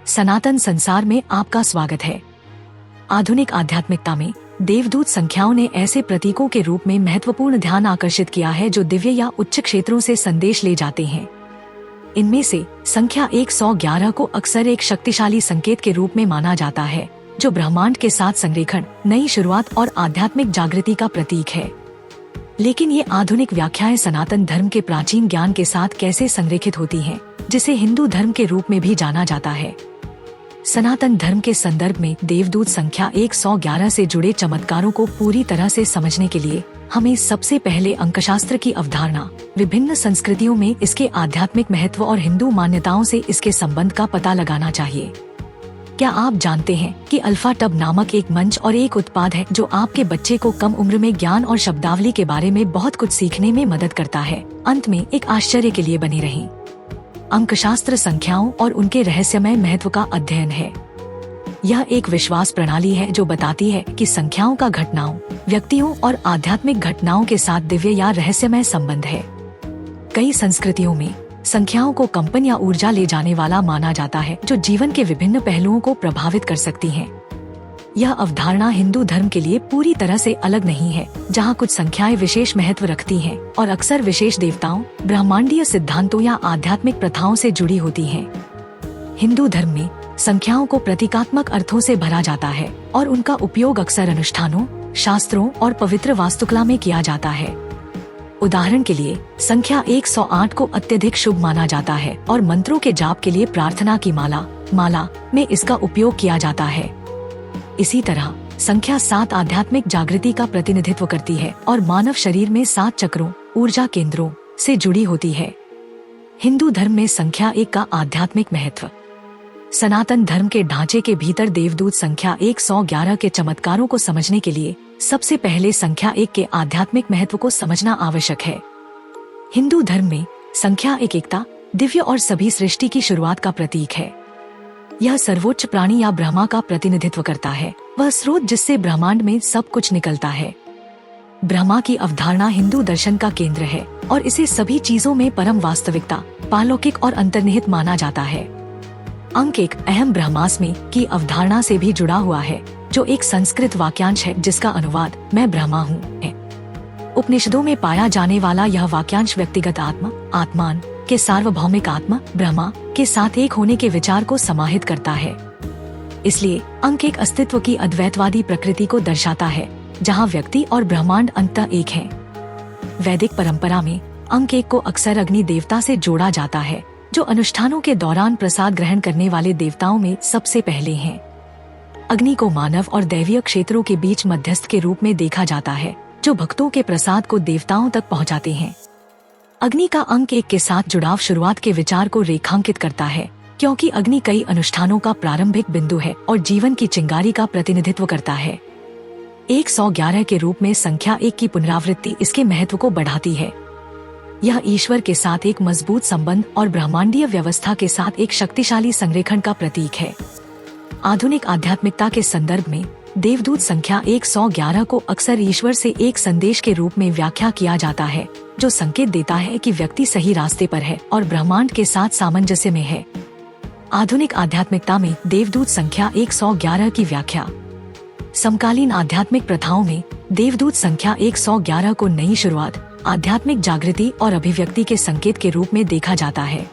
सनातन संसार में आपका स्वागत है। आधुनिक आध्यात्मिकता में देवदूत संख्याओं ने ऐसे प्रतीकों के रूप में महत्वपूर्ण ध्यान आकर्षित किया है जो दिव्य या उच्च क्षेत्रों से संदेश ले जाते हैं। इनमें से संख्या 111 को अक्सर एक शक्तिशाली संकेत के रूप में माना जाता है, जो ब्रह्मांड के साथ संरेखण, नई शुरुआत और आध्यात्मिक जागृति का प्रतीक है। लेकिन ये आधुनिक व्याख्याएं सनातन धर्म के प्राचीन ज्ञान के साथ कैसे संरेखित होती हैं, जिसे हिंदू धर्म के रूप में भी जाना जाता है। सनातन धर्म के संदर्भ में देवदूत संख्या 111 से जुड़े चमत्कारों को पूरी तरह से समझने के लिए हमें सबसे पहले अंकशास्त्र की अवधारणा, विभिन्न संस्कृतियों में इसके आध्यात्मिक महत्व और हिंदू मान्यताओं से इसके संबंध का पता लगाना चाहिए। क्या आप जानते हैं कि अल्फा टब नामक एक मंच और एक उत्पाद है जो आपके बच्चे को कम उम्र में ज्ञान और शब्दावली के बारे में बहुत कुछ सीखने में मदद करता है। अंत में एक आश्चर्य के लिए बने रहें। अंकशास्त्र संख्याओं और उनके रहस्यमय महत्व का अध्ययन है। यह एक विश्वास प्रणाली है जो बताती है कि संख्याओं का घटनाओं, व्यक्तियों और आध्यात्मिक घटनाओं के साथ दिव्य या रहस्यमय संबंध है। कई संस्कृतियों में संख्याओं को कंपन या ऊर्जा ले जाने वाला माना जाता है, जो जीवन के विभिन्न पहलुओं को प्रभावित कर सकती हैं। यह अवधारणा हिंदू धर्म के लिए पूरी तरह से अलग नहीं है, जहां कुछ संख्याएं विशेष महत्व रखती हैं और अक्सर विशेष देवताओं, ब्रह्मांडीय सिद्धांतों या आध्यात्मिक प्रथाओं से जुड़ी होती हैं। हिंदू धर्म में संख्याओं को प्रतीकात्मक अर्थों से भरा जाता है और उनका उपयोग अक्सर अनुष्ठानों, शास्त्रों और पवित्र वास्तुकला में किया जाता है। उदाहरण के लिए संख्या 108 को अत्यधिक शुभ माना जाता है और मंत्रों के जाप के लिए प्रार्थना की माला में इसका उपयोग किया जाता है। इसी तरह संख्या 7 आध्यात्मिक जागृति का प्रतिनिधित्व करती है और मानव शरीर में 7 चक्रों, ऊर्जा केंद्रों से जुड़ी होती है। हिंदू धर्म में संख्या 1 का आध्यात्मिक महत्व। सनातन धर्म के ढांचे के भीतर देवदूत संख्या 111 के चमत्कारों को समझने के लिए सबसे पहले संख्या 1 के आध्यात्मिक महत्व को समझना आवश्यक है। हिंदू धर्म में संख्या 1 एकता, दिव्य और सभी सृष्टि की शुरुआत का प्रतीक है। यह सर्वोच्च प्राणी या ब्रह्मा का प्रतिनिधित्व करता है, वह स्रोत जिससे ब्रह्मांड में सब कुछ निकलता है। ब्रह्मा की अवधारणा हिंदू दर्शन का केंद्र है और इसे सभी चीजों में परम वास्तविकता, पालौकिक और अंतर्निहित माना जाता है। अंक 1 अहम ब्रह्मास्मि की अवधारणा से भी जुड़ा हुआ है, जो एक संस्कृत वाक्यांश है जिसका अनुवाद मैं ब्रह्मा हूँ है। उपनिषदों में पाया जाने वाला यह वाक्यांश व्यक्तिगत आत्मान के सार्वभौमिक आत्मा ब्रह्मा के साथ एक होने के विचार को समाहित करता है। इसलिए अंक 1 अस्तित्व की अद्वैतवादी प्रकृति को दर्शाता है, जहाँ व्यक्ति और ब्रह्मांड अंततः एक है। वैदिक परंपरा में अंक 1 को अक्सर अग्नि देवता से जोड़ा जाता है, जो अनुष्ठानों के दौरान प्रसाद ग्रहण करने वाले देवताओं में सबसे पहले हैं। अग्नि को मानव और दैवीय क्षेत्रों के बीच मध्यस्थ के रूप में देखा जाता है, जो भक्तों के प्रसाद को देवताओं तक पहुंचाते हैं। अग्नि का अंक 1 के साथ जुड़ाव शुरुआत के विचार को रेखांकित करता है, क्योंकि अग्नि कई अनुष्ठानों का प्रारंभिक बिंदु है और जीवन की चिंगारी का प्रतिनिधित्व करता है। 111 के रूप में संख्या 1 की पुनरावृत्ति इसके महत्व को बढ़ाती है। यह ईश्वर के साथ एक मजबूत संबंध और ब्रह्मांडीय व्यवस्था के साथ एक शक्तिशाली संरेखण का प्रतीक है। आधुनिक आध्यात्मिकता के संदर्भ में देवदूत संख्या 111 को अक्सर ईश्वर से एक संदेश के रूप में व्याख्या किया जाता है, जो संकेत देता है कि व्यक्ति सही रास्ते पर है और ब्रह्मांड के साथ सामंजस्य में है। आधुनिक आध्यात्मिकता में देवदूत संख्या 111 की व्याख्या। समकालीन आध्यात्मिक प्रथाओं में देवदूत संख्या 111 को नई शुरुआत, आध्यात्मिक जागृति और अभिव्यक्ति के संकेत के रूप में देखा जाता है।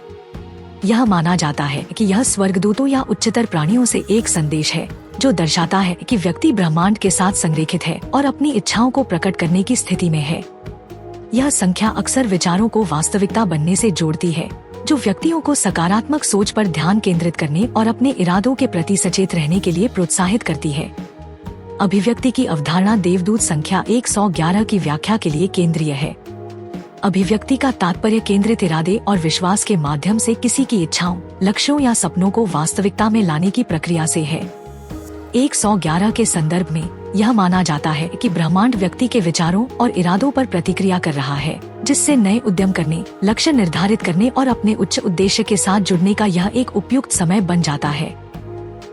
यह माना जाता है कि यह स्वर्गदूतों या उच्चतर प्राणियों से एक संदेश है, जो दर्शाता है कि व्यक्ति ब्रह्मांड के साथ संरेखित है और अपनी इच्छाओं को प्रकट करने की स्थिति में है। यह संख्या अक्सर विचारों को वास्तविकता बनने से जोड़ती है, जो व्यक्तियों को सकारात्मक सोच पर ध्यान केंद्रित करने और अपने इरादों के प्रति सचेत रहने के लिए प्रोत्साहित करती है। अभिव्यक्ति की अवधारणा देवदूत संख्या 111 की व्याख्या के लिए केंद्रीय है। अभिव्यक्ति का तात्पर्य केंद्रित इरादे और विश्वास के माध्यम से किसी की इच्छाओं, लक्ष्यों या सपनों को वास्तविकता में लाने की प्रक्रिया से है। 111 के संदर्भ में यह माना जाता है कि ब्रह्मांड व्यक्ति के विचारों और इरादों पर प्रतिक्रिया कर रहा है, जिससे नए उद्यम करने, लक्ष्य निर्धारित करने और अपने उच्च उद्देश्य के साथ जुड़ने का यह एक उपयुक्त समय बन जाता है।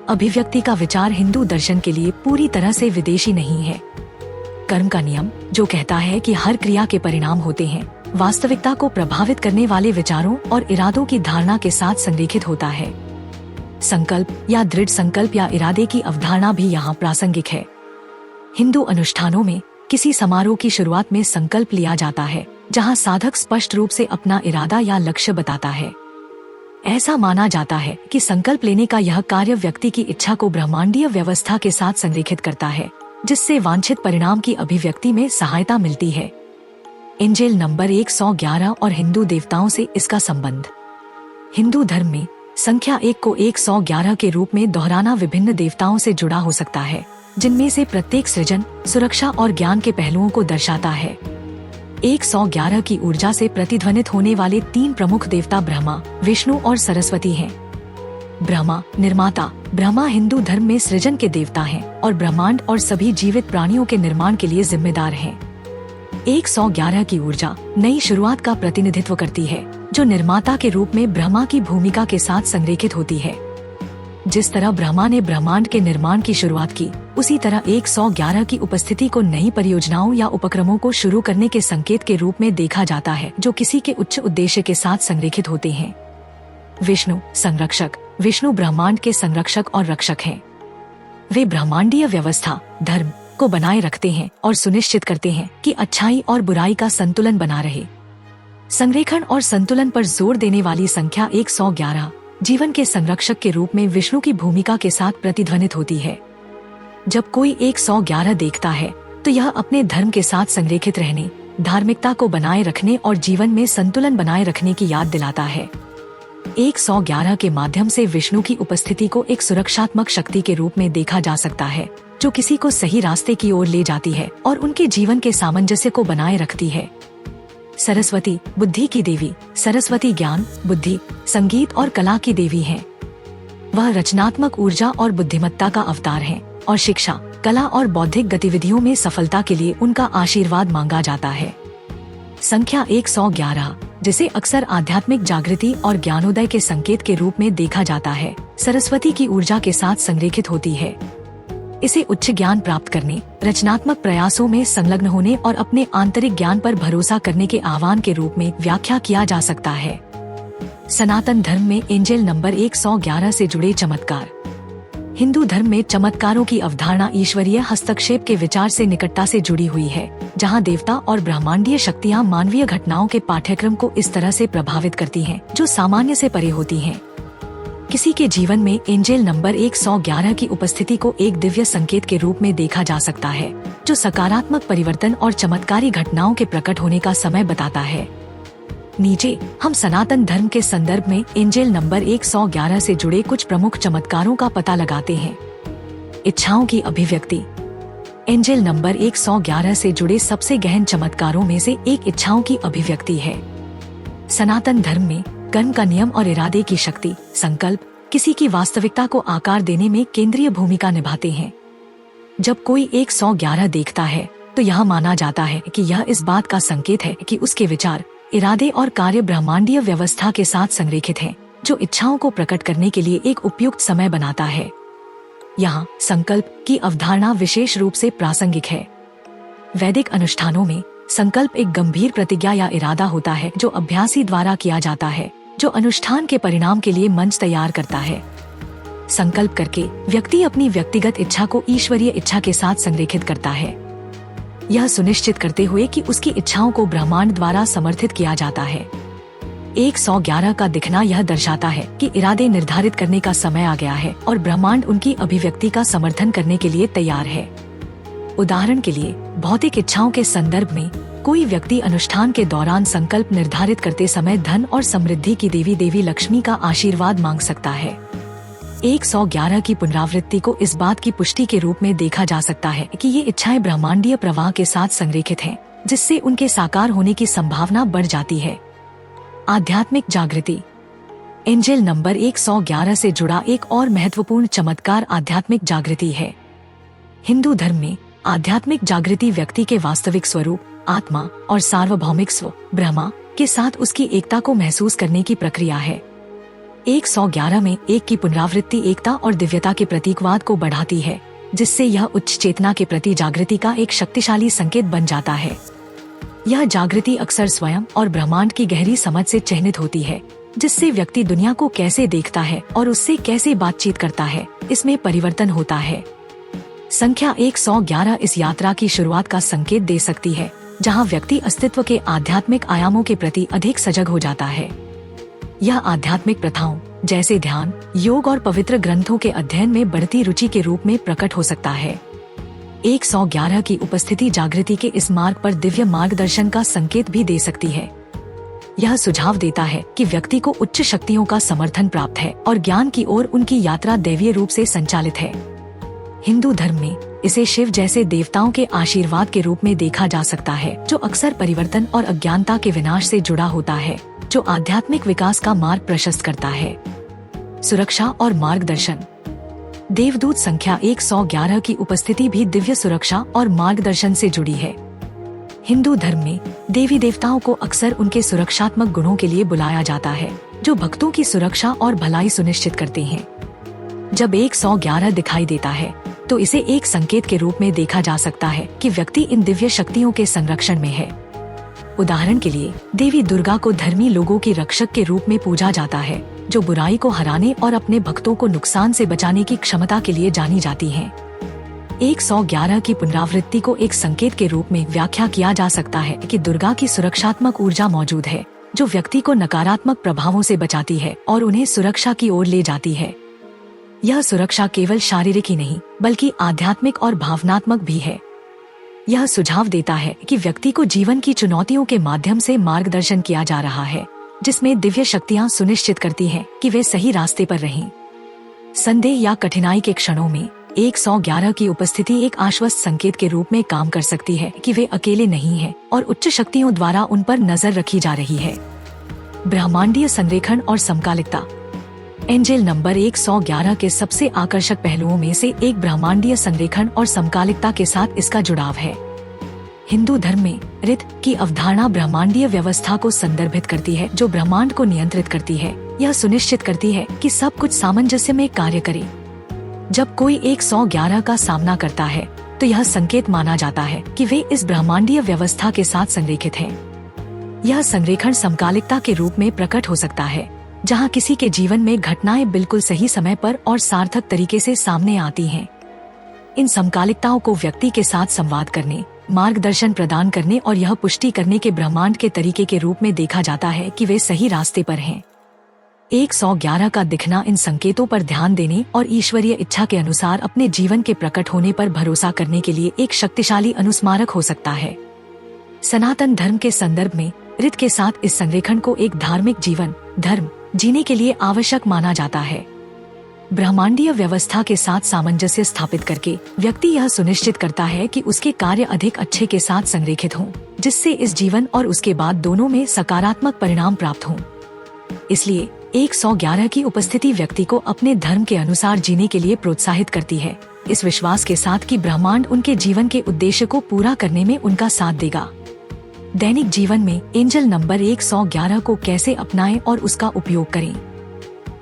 अभिव्यक्ति का विचार हिंदू दर्शन के लिए पूरी तरह से विदेशी नहीं है। कर्म का नियम, जो कहता है कि हर क्रिया के परिणाम होते हैं, वास्तविकता को प्रभावित करने वाले विचारों और इरादों की धारणा के साथ संरेखित होता है। संकल्प या दृढ़ संकल्प या इरादे की अवधारणा भी यहाँ प्रासंगिक है। हिंदू अनुष्ठानों में किसी समारोह की शुरुआत में संकल्प लिया जाता है, जहाँ साधक स्पष्ट रूप से अपना इरादा या लक्ष्य बताता है। ऐसा माना जाता है कि संकल्प लेने का यह कार्य व्यक्ति की इच्छा को ब्रह्मांडीय व्यवस्था के साथ संरेखित करता है, जिससे वांछित परिणाम की अभिव्यक्ति में सहायता मिलती है। एंजेल नंबर 111 और हिंदू देवताओं से इसका संबंध। हिंदू धर्म में संख्या 1 को 111 के रूप में दोहराना विभिन्न देवताओं से जुड़ा हो सकता है, जिनमें से प्रत्येक सृजन, सुरक्षा और ज्ञान के पहलुओं को दर्शाता है। 111 की ऊर्जा से प्रतिध्वनित होने वाले 3 प्रमुख देवता ब्रह्मा, विष्णु और सरस्वती हैं। ब्रह्मा निर्माता। ब्रह्मा हिंदू धर्म में सृजन के देवता हैं और ब्रह्मांड और सभी जीवित प्राणियों के निर्माण के लिए जिम्मेदार हैं। 111 की ऊर्जा नई शुरुआत का प्रतिनिधित्व करती है, जो निर्माता के रूप में ब्रह्मा की भूमिका के साथ संरेखित होती है। जिस तरह ब्रह्मा ने ब्रह्मांड के निर्माण की शुरुआत की, उसी तरह 111 की उपस्थिति को नई परियोजनाओं या उपक्रमों को शुरू करने के संकेत के रूप में देखा जाता है, जो किसी के उच्च उद्देश्य के साथ संरेखित होते हैं। विष्णु संरक्षक। विष्णु ब्रह्मांड के संरक्षक और रक्षक हैं। वे ब्रह्मांडीय व्यवस्था, धर्म को बनाए रखते हैं और सुनिश्चित करते हैं कि अच्छाई और बुराई का संतुलन बना रहे। संरेखण और संतुलन पर जोर देने वाली संख्या 111 जीवन के संरक्षक के रूप में विष्णु की भूमिका के साथ प्रतिध्वनित होती है। जब कोई 111 देखता है तो यह अपने धर्म के साथ संरेखित रहने, धार्मिकता को बनाए रखने और जीवन में संतुलन बनाए रखने की याद दिलाता है। 111 के माध्यम से विष्णु की उपस्थिति को एक सुरक्षात्मक शक्ति के रूप में देखा जा सकता है, जो किसी को सही रास्ते की ओर ले जाती है और उनके जीवन के सामंजस्य को बनाए रखती है। सरस्वती बुद्धि की देवी। सरस्वती ज्ञान, बुद्धि, संगीत और कला की देवी हैं। वह रचनात्मक ऊर्जा और बुद्धिमत्ता का अवतार हैं और शिक्षा, कला और बौद्धिक गतिविधियों में सफलता के लिए उनका आशीर्वाद मांगा जाता है। संख्या 111, जिसे अक्सर आध्यात्मिक जागृति और ज्ञानोदय के संकेत के रूप में देखा जाता है, सरस्वती की ऊर्जा के साथ संरेखित होती है। इसे उच्च ज्ञान प्राप्त करने, रचनात्मक प्रयासों में संलग्न होने और अपने आंतरिक ज्ञान पर भरोसा करने के आह्वान के रूप में व्याख्या किया जा सकता है। सनातन धर्म में एंजेल नंबर 111 से जुड़े चमत्कार। हिंदू धर्म में चमत्कारों की अवधारणा ईश्वरीय हस्तक्षेप के विचार से निकटता से जुड़ी हुई है, जहां देवता और ब्रह्मांडीय शक्तियां मानवीय घटनाओं के पाठ्यक्रम को इस तरह से प्रभावित करती हैं, जो सामान्य से परे होती हैं। किसी के जीवन में एंजेल नंबर 111 की उपस्थिति को एक दिव्य संकेत के रूप में देखा जा सकता है, जो सकारात्मक परिवर्तन और चमत्कारी घटनाओं के प्रकट होने का समय बताता है। नीचे हम सनातन धर्म के संदर्भ में एंजेल नंबर 111 से जुड़े कुछ प्रमुख चमत्कारों का पता लगाते हैं। इच्छाओं की अभिव्यक्ति। एंजेल नंबर 111 से जुड़े सबसे गहन चमत्कारों में से एक इच्छाओं की अभिव्यक्ति है। सनातन धर्म में कर्म का नियम और इरादे की शक्ति, संकल्प, किसी की वास्तविकता को आकार देने में केंद्रीय भूमिका निभाते हैं। जब कोई 111 देखता है तो यह माना जाता है कि यह इस बात का संकेत है कि उसके विचार, इरादे और कार्य ब्रह्मांडीय व्यवस्था के साथ संरेखित हैं, जो इच्छाओं को प्रकट करने के लिए एक उपयुक्त समय बनाता है। यहाँ संकल्प की अवधारणा विशेष रूप से प्रासंगिक है। वैदिक अनुष्ठानों में संकल्प एक गंभीर प्रतिज्ञा या इरादा होता है, जो अभ्यासी द्वारा किया जाता है, जो अनुष्ठान के परिणाम के लिए मंच तैयार करता है। संकल्प करके व्यक्ति अपनी व्यक्तिगत इच्छा को ईश्वरीय इच्छा के साथ संरेखित करता है, यह सुनिश्चित करते हुए कि उसकी इच्छाओं को ब्रह्मांड द्वारा समर्थित किया जाता है। 111 का दिखना यह दर्शाता है कि इरादे निर्धारित करने का समय आ गया है और ब्रह्मांड उनकी अभिव्यक्ति का समर्थन करने के लिए तैयार है। उदाहरण के लिए, भौतिक इच्छाओं के संदर्भ में कोई व्यक्ति अनुष्ठान के दौरान संकल्प निर्धारित करते समय धन और समृद्धि की देवी लक्ष्मी का आशीर्वाद मांग सकता है। 111 की पुनरावृत्ति को इस बात की पुष्टि के रूप में देखा जा सकता है कि ये इच्छाएं ब्रह्मांडीय प्रवाह के साथ संरेखित हैं, जिससे उनके साकार होने की संभावना बढ़ जाती है। आध्यात्मिक जागृति। एंजेल नंबर 111 से जुड़ा एक और महत्वपूर्ण चमत्कार आध्यात्मिक जागृति है। हिंदू धर्म में आध्यात्मिक जागृति व्यक्ति के वास्तविक स्वरूप, आत्मा और सार्वभौमिक स्व ब्रह्मा के साथ उसकी एकता को महसूस करने की प्रक्रिया है। 111 में एक की पुनरावृत्ति एकता और दिव्यता के प्रतीकवाद को बढ़ाती है, जिससे यह उच्च चेतना के प्रति जागृति का एक शक्तिशाली संकेत बन जाता है। यह जागृति अक्सर स्वयं और ब्रह्मांड की गहरी समझ से चिह्नित होती है, जिससे व्यक्ति दुनिया को कैसे देखता है और उससे कैसे बातचीत करता है, इसमें परिवर्तन होता है। संख्या 111 इस यात्रा की शुरुआत का संकेत दे सकती है, जहां व्यक्ति अस्तित्व के आध्यात्मिक आयामों के प्रति अधिक सजग हो जाता है। यह आध्यात्मिक प्रथाओं जैसे ध्यान, योग और पवित्र ग्रंथों के अध्ययन में बढ़ती रुचि के रूप में प्रकट हो सकता है। 111 की उपस्थिति जागृति के इस मार्ग पर दिव्य मार्गदर्शन का संकेत भी दे सकती है। यह सुझाव देता है कि व्यक्ति को उच्च शक्तियों का समर्थन प्राप्त है और ज्ञान की ओर उनकी यात्रा दैवीय रूप से संचालित है। हिंदू धर्म में इसे शिव जैसे देवताओं के आशीर्वाद के रूप में देखा जा सकता है, जो अक्सर परिवर्तन और अज्ञानता के विनाश से जुड़ा होता है, जो आध्यात्मिक विकास का मार्ग प्रशस्त करता है। सुरक्षा और मार्गदर्शन। देवदूत संख्या 111 की उपस्थिति भी दिव्य सुरक्षा और मार्गदर्शन से जुड़ी है। हिंदू धर्म में देवी देवताओं को अक्सर उनके सुरक्षात्मक गुणों के लिए बुलाया जाता है, जो भक्तों की सुरक्षा और भलाई सुनिश्चित करते हैं। जब 111 दिखाई देता है, तो इसे एक संकेत के रूप में देखा जा सकता है कि व्यक्ति इन दिव्य शक्तियों के संरक्षण में है। उदाहरण के लिए देवी दुर्गा को धर्मी लोगों की रक्षक के रूप में पूजा जाता है, जो बुराई को हराने और अपने भक्तों को नुकसान से बचाने की क्षमता के लिए जानी जाती हैं। 111 की पुनरावृत्ति को एक संकेत के रूप में व्याख्या किया जा सकता है कि दुर्गा की सुरक्षात्मक ऊर्जा मौजूद है, जो व्यक्ति को नकारात्मक प्रभावों से बचाती है और उन्हें सुरक्षा की ओर ले जाती है। यह सुरक्षा केवल शारीरिक ही नहीं, बल्कि आध्यात्मिक और भावनात्मक भी है। यह सुझाव देता है कि व्यक्ति को जीवन की चुनौतियों के माध्यम से मार्गदर्शन किया जा रहा है, जिसमें दिव्य शक्तियां सुनिश्चित करती हैं कि वे सही रास्ते पर रहें। संदेह या कठिनाई के क्षणों में 111 की उपस्थिति एक आश्वस्त संकेत के रूप में काम कर सकती है कि वे अकेले नहीं हैं और उच्च शक्तियों द्वारा उन पर नजर रखी जा रही है। ब्रह्मांडीय संरेखण और समकालिकता। एंजेल नंबर 111 के सबसे आकर्षक पहलुओं में से एक ब्रह्मांडीय संरेखण और समकालिकता के साथ इसका जुड़ाव है। हिंदू धर्म में ऋत की अवधारणा ब्रह्मांडीय व्यवस्था को संदर्भित करती है, जो ब्रह्मांड को नियंत्रित करती है। यह सुनिश्चित करती है कि सब कुछ सामंजस्य में कार्य करे। जब कोई 111 का सामना करता है, तो यह संकेत माना जाता है कि वे इस ब्रह्मांडीय व्यवस्था के साथ संरेखित हैं। यह संरेखण समकालिकता के रूप में प्रकट हो सकता है, जहां किसी के जीवन में घटनाएं बिल्कुल सही समय पर और सार्थक तरीके से सामने आती हैं। इन समकालिकताओं को व्यक्ति के साथ संवाद करने, मार्गदर्शन प्रदान करने और यह पुष्टि करने के ब्रह्मांड के तरीके के रूप में देखा जाता है कि वे सही रास्ते पर हैं। 111 का दिखना इन संकेतों पर ध्यान देने और ईश्वरीय इच्छा के अनुसार अपने जीवन के प्रकट होने पर भरोसा करने के लिए एक शक्तिशाली अनुस्मारक हो सकता है। सनातन धर्म के संदर्भ में ऋत के साथ इस संरेखण को एक धार्मिक जीवन धर्म जीने के लिए आवश्यक माना जाता है। ब्रह्मांडीय व्यवस्था के साथ सामंजस्य स्थापित करके व्यक्ति यह सुनिश्चित करता है कि उसके कार्य अधिक अच्छे के साथ संरेखित हों, जिससे इस जीवन और उसके बाद दोनों में सकारात्मक परिणाम प्राप्त हों। इसलिए 111 की उपस्थिति व्यक्ति को अपने धर्म के अनुसार जीने के लिए प्रोत्साहित करती है, इस विश्वास के साथ कि ब्रह्मांड उनके जीवन के उद्देश्य को पूरा करने में उनका साथ देगा। दैनिक जीवन में एंजल नंबर 111 को कैसे अपनाएं और उसका उपयोग करें।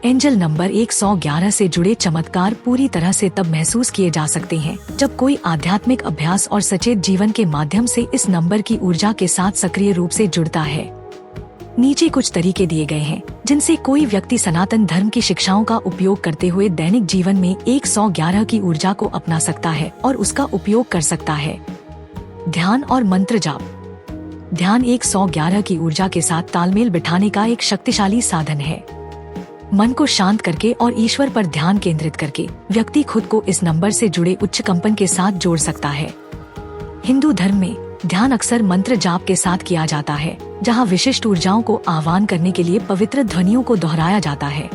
एंजल नंबर 111 से जुड़े चमत्कार पूरी तरह से तब महसूस किए जा सकते हैं जब कोई आध्यात्मिक अभ्यास और सचेत जीवन के माध्यम से इस नंबर की ऊर्जा के साथ सक्रिय रूप से जुड़ता है। नीचे कुछ तरीके दिए गए हैं जिनसे कोई व्यक्ति सनातन धर्म की शिक्षाओं का उपयोग करते हुए दैनिक जीवन में 111 की ऊर्जा को अपना सकता है और उसका उपयोग कर सकता है। ध्यान और मंत्र जाप। ध्यान 111 की ऊर्जा के साथ तालमेल बिठाने का एक शक्तिशाली साधन है। मन को शांत करके और ईश्वर पर ध्यान केंद्रित करके व्यक्ति खुद को इस नंबर से जुड़े उच्च कंपन के साथ जोड़ सकता है। हिंदू धर्म में ध्यान अक्सर मंत्र जाप के साथ किया जाता है, जहां विशिष्ट ऊर्जाओं को आह्वान करने के लिए पवित्र ध्वनियों को दोहराया जाता है।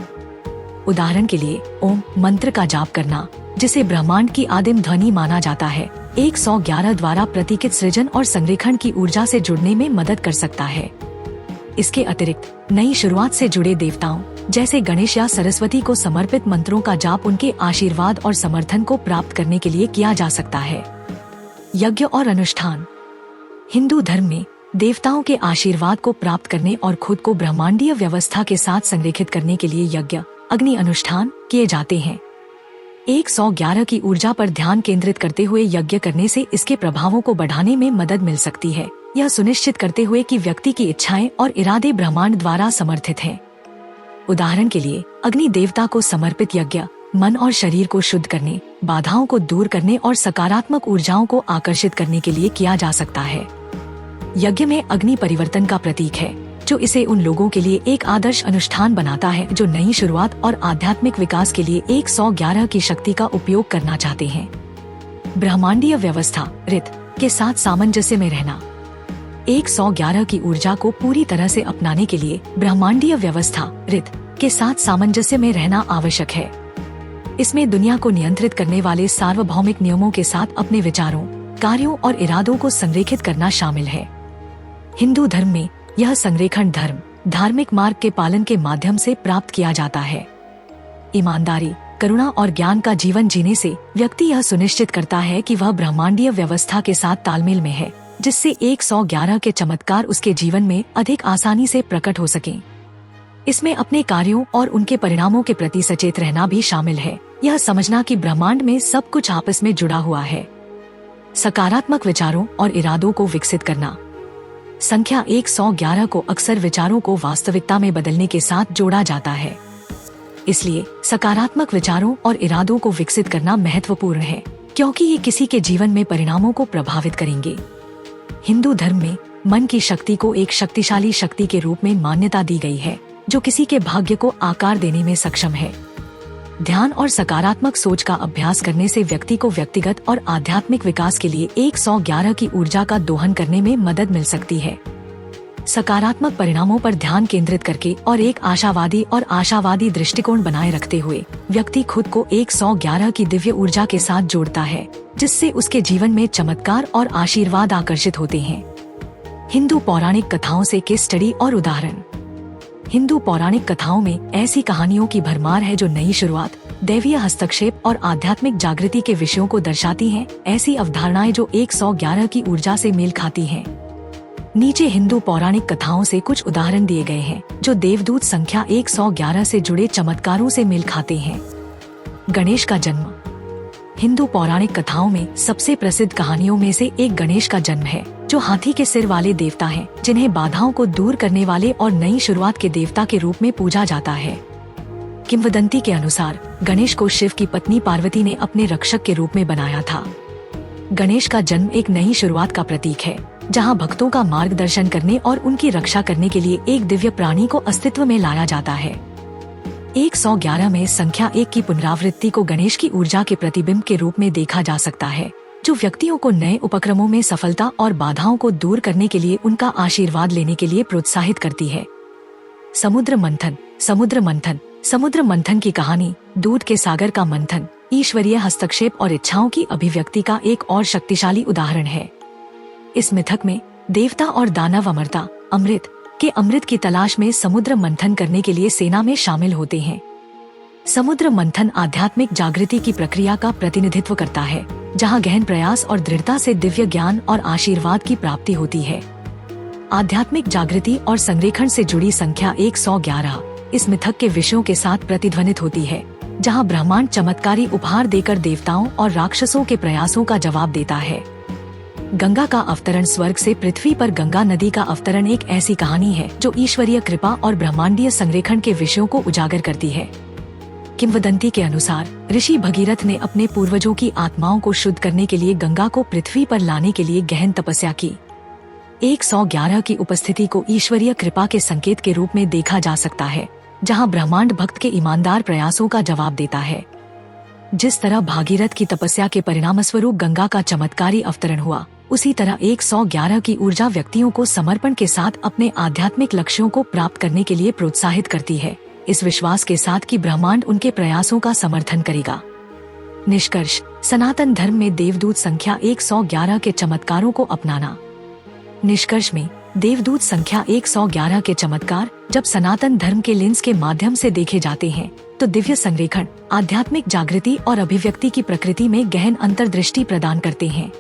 उदाहरण के लिए ओम मंत्र का जाप करना, जिसे ब्रह्मांड की आदिम ध्वनि माना जाता है, 111 द्वारा प्रतीकित सृजन और संरेखण की ऊर्जा से जुड़ने में मदद कर सकता है। इसके अतिरिक्त नई शुरुआत से जुड़े देवताओं जैसे गणेश या सरस्वती को समर्पित मंत्रों का जाप उनके आशीर्वाद और समर्थन को प्राप्त करने के लिए किया जा सकता है। यज्ञ और अनुष्ठान। हिंदू धर्म में देवताओं के आशीर्वाद को प्राप्त करने और खुद को ब्रह्मांडीय व्यवस्था के साथ संरेखित करने के लिए यज्ञ अग्नि अनुष्ठान किए जाते हैं। 111 की ऊर्जा पर ध्यान केंद्रित करते हुए यज्ञ करने से इसके प्रभावों को बढ़ाने में मदद मिल सकती है, यह सुनिश्चित करते हुए कि व्यक्ति की इच्छाएं और इरादे ब्रह्मांड द्वारा समर्थित हैं। उदाहरण के लिए अग्नि देवता को समर्पित यज्ञ मन और शरीर को शुद्ध करने, बाधाओं को दूर करने और सकारात्मक ऊर्जाओं को आकर्षित करने के लिए किया जा सकता है। यज्ञ में अग्नि परिवर्तन का प्रतीक है, जो इसे उन लोगों के लिए एक आदर्श अनुष्ठान बनाता है जो नई शुरुआत और आध्यात्मिक विकास के लिए 111 की शक्ति का उपयोग करना चाहते हैं। ब्रह्मांडीय व्यवस्था रित के साथ सामंजस्य में रहना। 111 की ऊर्जा को पूरी तरह से अपनाने के लिए ब्रह्मांडीय व्यवस्था रित के साथ सामंजस्य में रहना आवश्यक है। इसमें दुनिया को नियंत्रित करने वाले सार्वभौमिक नियमों के साथ अपने विचारों, कार्यों और इरादों को संरेखित करना शामिल है। हिंदू धर्म में यह संरेखण धार्मिक मार्ग के पालन के माध्यम से प्राप्त किया जाता है। ईमानदारी, करुणा और ज्ञान का जीवन जीने से व्यक्ति यह सुनिश्चित करता है कि वह ब्रह्मांडीय व्यवस्था के साथ तालमेल में है, जिससे 111 के चमत्कार उसके जीवन में अधिक आसानी से प्रकट हो सकें। इसमें अपने कार्यों और उनके परिणामों के प्रति सचेत रहना भी शामिल है। यह समझना कि ब्रह्मांड में सब कुछ आपस में जुड़ा हुआ है। सकारात्मक विचारों और इरादों को विकसित करना। संख्या 111 को अक्सर विचारों को वास्तविकता में बदलने के साथ जोड़ा जाता है। इसलिए सकारात्मक विचारों और इरादों को विकसित करना महत्वपूर्ण है, क्योंकि ये किसी के जीवन में परिणामों को प्रभावित करेंगे। हिंदू धर्म में मन की शक्ति को एक शक्तिशाली शक्ति के रूप में मान्यता दी गई है, जो किसी के भाग्य को आकार देने में सक्षम है। ध्यान और सकारात्मक सोच का अभ्यास करने से व्यक्ति को व्यक्तिगत और आध्यात्मिक विकास के लिए 111 की ऊर्जा का दोहन करने में मदद मिल सकती है। सकारात्मक परिणामों पर ध्यान केंद्रित करके और एक आशावादी दृष्टिकोण बनाए रखते हुए व्यक्ति खुद को 111 की दिव्य ऊर्जा के साथ जोड़ता है, जिससे उसके जीवन में चमत्कार और आशीर्वाद आकर्षित होते हैं। हिंदू पौराणिक कथाओं से केस स्टडी और उदाहरण। हिंदू पौराणिक कथाओं में ऐसी कहानियों की भरमार है जो नई शुरुआत, दैवीय हस्तक्षेप और आध्यात्मिक जागृति के विषयों को दर्शाती हैं। ऐसी अवधारणाएं जो 111 की ऊर्जा से मेल खाती हैं। नीचे हिंदू पौराणिक कथाओं से कुछ उदाहरण दिए गए हैं जो देवदूत संख्या 111 से जुड़े चमत्कारों से मेल खाते हैं। गणेश का जन्म। हिंदू पौराणिक कथाओं में सबसे प्रसिद्ध कहानियों में से एक गणेश का जन्म है, जो हाथी के सिर वाले देवता हैं, जिन्हें बाधाओं को दूर करने वाले और नई शुरुआत के देवता के रूप में पूजा जाता है। किंवदंती के अनुसार गणेश को शिव की पत्नी पार्वती ने अपने रक्षक के रूप में बनाया था। गणेश का जन्म एक नई शुरुआत का प्रतीक है, जहां भक्तों का मार्गदर्शन करने और उनकी रक्षा करने के लिए एक दिव्य प्राणी को अस्तित्व में लाया जाता है। 111 में संख्या 1 की पुनरावृत्ति को गणेश की ऊर्जा के प्रतिबिंब के रूप में देखा जा सकता है, जो व्यक्तियों को नए उपक्रमों में सफलता और बाधाओं को दूर करने के लिए उनका आशीर्वाद लेने के लिए प्रोत्साहित करती है। समुद्र मंथन। समुद्र मंथन की कहानी दूध के सागर का मंथन ईश्वरीय हस्तक्षेप और इच्छाओं की अभिव्यक्ति का एक और शक्तिशाली उदाहरण है। इस मिथक में देवता और दानव अमृत की तलाश में समुद्र मंथन करने के लिए सेना में शामिल होते हैं। समुद्र मंथन आध्यात्मिक जागृति की प्रक्रिया का प्रतिनिधित्व करता है, जहां गहन प्रयास और दृढ़ता से दिव्य ज्ञान और आशीर्वाद की प्राप्ति होती है। आध्यात्मिक जागृति और संरेखण से जुड़ी संख्या 111 इस मिथक के विषयों के साथ प्रतिध्वनित होती है, जहां ब्रह्मांड चमत्कारी उपहार देकर देवताओं और राक्षसों के प्रयासों का जवाब देता है। गंगा का अवतरण। स्वर्ग से पृथ्वी पर गंगा नदी का अवतरण एक ऐसी कहानी है जो ईश्वरीय कृपा और ब्रह्मांडीय संरेखण के विषयों को उजागर करती है। किंवदंती के अनुसार ऋषि भगीरथ ने अपने पूर्वजों की आत्माओं को शुद्ध करने के लिए गंगा को पृथ्वी पर लाने के लिए गहन तपस्या की। 111 की उपस्थिति को ईश्वरीय कृपा के संकेत के रूप में देखा जा सकता है, जहां ब्रह्मांड भक्त के ईमानदार प्रयासों का जवाब देता है। जिस तरह भागीरथ की तपस्या के परिणामस्वरूप गंगा का चमत्कारी अवतरण हुआ, उसी तरह 111 की ऊर्जा व्यक्तियों को समर्पण के साथ अपने आध्यात्मिक लक्ष्यों को प्राप्त करने के लिए प्रोत्साहित करती है, इस विश्वास के साथ कि ब्रह्मांड उनके प्रयासों का समर्थन करेगा। निष्कर्ष। सनातन धर्म में देवदूत संख्या 111 के चमत्कारों को अपनाना। निष्कर्ष में देवदूत संख्या 111 के चमत्कार जब सनातन धर्म के लेंस के माध्यम से देखे जाते हैं, तो दिव्य संरेखण, आध्यात्मिक जागृति और अभिव्यक्ति की प्रकृति में गहन अंतर्दृष्टि प्रदान करते हैं।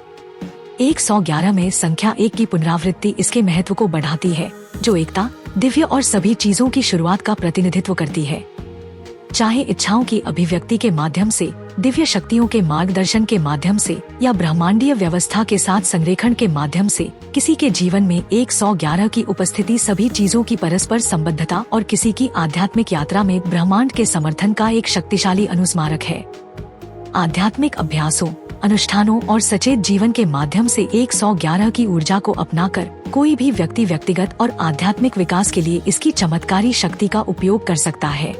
111 में संख्या 1 की पुनरावृत्ति इसके महत्व को बढ़ाती है, जो एकता, दिव्य और सभी चीजों की शुरुआत का प्रतिनिधित्व करती है। चाहे इच्छाओं की अभिव्यक्ति के माध्यम से, दिव्य शक्तियों के मार्गदर्शन के माध्यम से या ब्रह्मांडीय व्यवस्था के साथ संरेखण के माध्यम से, किसी के जीवन में 111 की उपस्थिति सभी चीजों की परस्पर संबद्धता और किसी की आध्यात्मिक यात्रा में ब्रह्मांड के समर्थन का एक शक्तिशाली अनुस्मारक है। आध्यात्मिक अभ्यासों, अनुष्ठानों और सचेत जीवन के माध्यम से 111 की ऊर्जा को अपनाकर कोई भी व्यक्ति व्यक्तिगत और आध्यात्मिक विकास के लिए इसकी चमत्कारी शक्ति का उपयोग कर सकता है।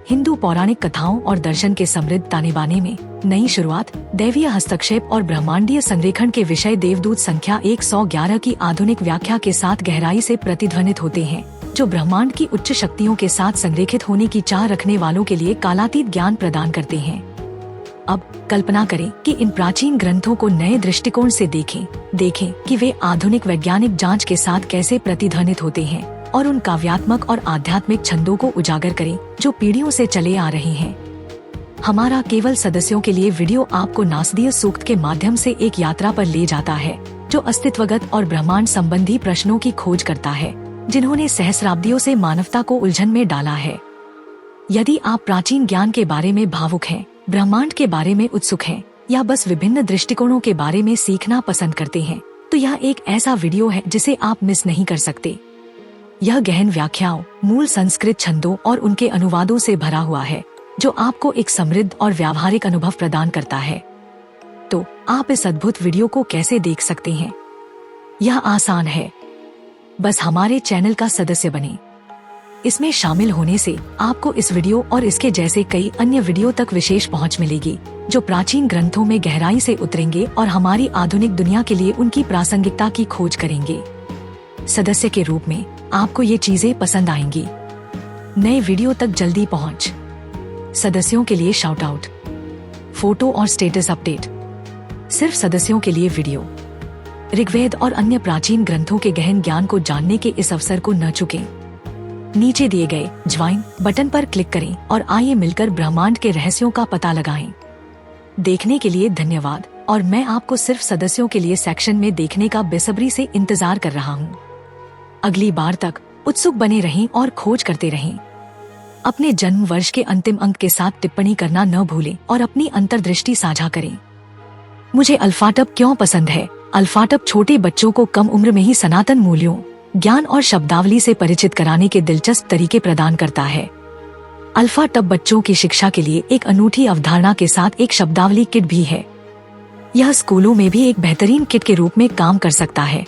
हिंदू पौराणिक कथाओं और दर्शन के समृद्ध ताने बाने में नई शुरुआत, दैवीय हस्तक्षेप और ब्रह्मांडीय संरेखण के विषय देवदूत संख्या 111 की आधुनिक व्याख्या के साथ गहराई से प्रतिध्वनित होते हैं, जो ब्रह्मांड की उच्च शक्तियों के साथ संरेखित होने की चाह रखने वालों के लिए कालातीत ज्ञान प्रदान करते हैं। अब कल्पना करें कि इन प्राचीन ग्रंथों को नए दृष्टिकोण से देखें कि वे आधुनिक वैज्ञानिक जांच के साथ कैसे प्रतिध्वनित होते हैं और उन काव्यात्मक और आध्यात्मिक छंदों को उजागर करें जो पीढ़ियों से चले आ रहे हैं। हमारा केवल सदस्यों के लिए वीडियो आपको नासदीय सूक्त के माध्यम से एक यात्रा पर ले जाता है, जो अस्तित्वगत और ब्रह्मांड संबंधी प्रश्नों की खोज करता है, जिन्होंने सहस्राब्दियों से मानवता को उलझन में डाला है। यदि आप प्राचीन ज्ञान के बारे में भावुक हैं, ब्रह्मांड के बारे में उत्सुक हैं, या बस विभिन्न दृष्टिकोणों के बारे में सीखना पसंद करते हैं, तो यह एक ऐसा वीडियो है जिसे आप मिस नहीं कर सकते। यह गहन व्याख्याओं, मूल संस्कृत छंदों और उनके अनुवादों से भरा हुआ है, जो आपको एक समृद्ध और व्यावहारिक अनुभव प्रदान करता है। तो आप इस अद्भुत वीडियो को कैसे देख सकते हैं? यह आसान है, बस हमारे चैनल का सदस्य बनें। इसमें शामिल होने से आपको इस वीडियो और इसके जैसे कई अन्य वीडियो तक विशेष पहुंच मिलेगी, जो प्राचीन ग्रंथों में गहराई से उतरेंगे और हमारी आधुनिक दुनिया के लिए उनकी प्रासंगिकता की खोज करेंगे। सदस्य के रूप में आपको ये चीजें पसंद आएंगी। नए वीडियो तक जल्दी पहुंच, सदस्यों के लिए शाउट आउट, फोटो और स्टेटस अपडेट, सिर्फ सदस्यों के लिए वीडियो। ऋग्वेद और अन्य प्राचीन ग्रंथों के गहन ज्ञान को जानने के इस अवसर को न चुकें। नीचे दिए गए ज्वाइन बटन पर क्लिक करें और आइए मिलकर ब्रह्मांड के रहस्यों का पता लगाएं। देखने के लिए धन्यवाद, और मैं आपको सिर्फ सदस्यों के लिए सेक्शन में देखने का बेसब्री से इंतजार कर रहा हूँ। अगली बार तक उत्सुक बने रहें और खोज करते रहें। अपने जन्म वर्ष के अंतिम अंक के साथ टिप्पणी करना न भूलें और अपनी अंतर्दृष्टि साझा करें। मुझे अल्फाटब क्यों पसंद है? अल्फाटब छोटे बच्चों को कम उम्र में ही सनातन मूल्यों, ज्ञान और शब्दावली से परिचित कराने के दिलचस्प तरीके प्रदान करता है। अल्फाटब बच्चों की शिक्षा के लिए एक अनूठी अवधारणा के साथ एक शब्दावली किट भी है। यह स्कूलों में भी एक बेहतरीन किट के रूप में काम कर सकता है।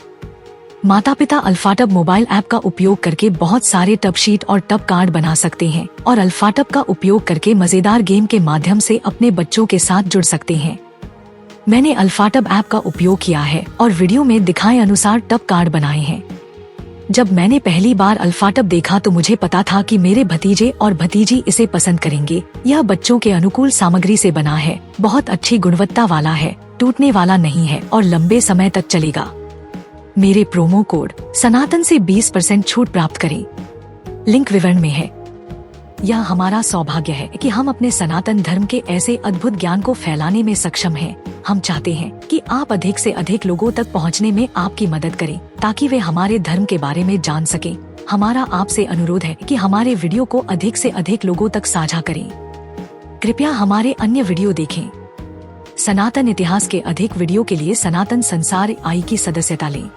माता पिता अल्फाटब मोबाइल ऐप का उपयोग करके बहुत सारे टब शीट और टब कार्ड बना सकते हैं और अल्फाटब का उपयोग करके मजेदार गेम के माध्यम से अपने बच्चों के साथ जुड़ सकते हैं। मैंने अल्फाटब ऐप का उपयोग किया है और वीडियो में दिखाए अनुसार टब कार्ड बनाए हैं। जब मैंने पहली बार अल्फाटब देखा तो मुझे पता था कि मेरे भतीजे और भतीजी इसे पसंद करेंगे। यह बच्चों के अनुकूल सामग्री से बना है, बहुत अच्छी गुणवत्ता वाला है, टूटने वाला नहीं है और लंबे समय तक चलेगा। मेरे प्रोमो कोड सनातन से 20% छूट प्राप्त करें, लिंक विवरण में है। यह हमारा सौभाग्य है कि हम अपने सनातन धर्म के ऐसे अद्भुत ज्ञान को फैलाने में सक्षम हैं। हम चाहते हैं कि आप अधिक से अधिक लोगों तक पहुंचने में आपकी मदद करें, ताकि वे हमारे धर्म के बारे में जान सकें। हमारा आपसे अनुरोध है कि हमारे वीडियो को अधिक से अधिक लोगों तक साझा करें। कृपया हमारे अन्य वीडियो देखें। सनातन इतिहास के अधिक वीडियो के लिए सनातन संसार आई की सदस्यता लें।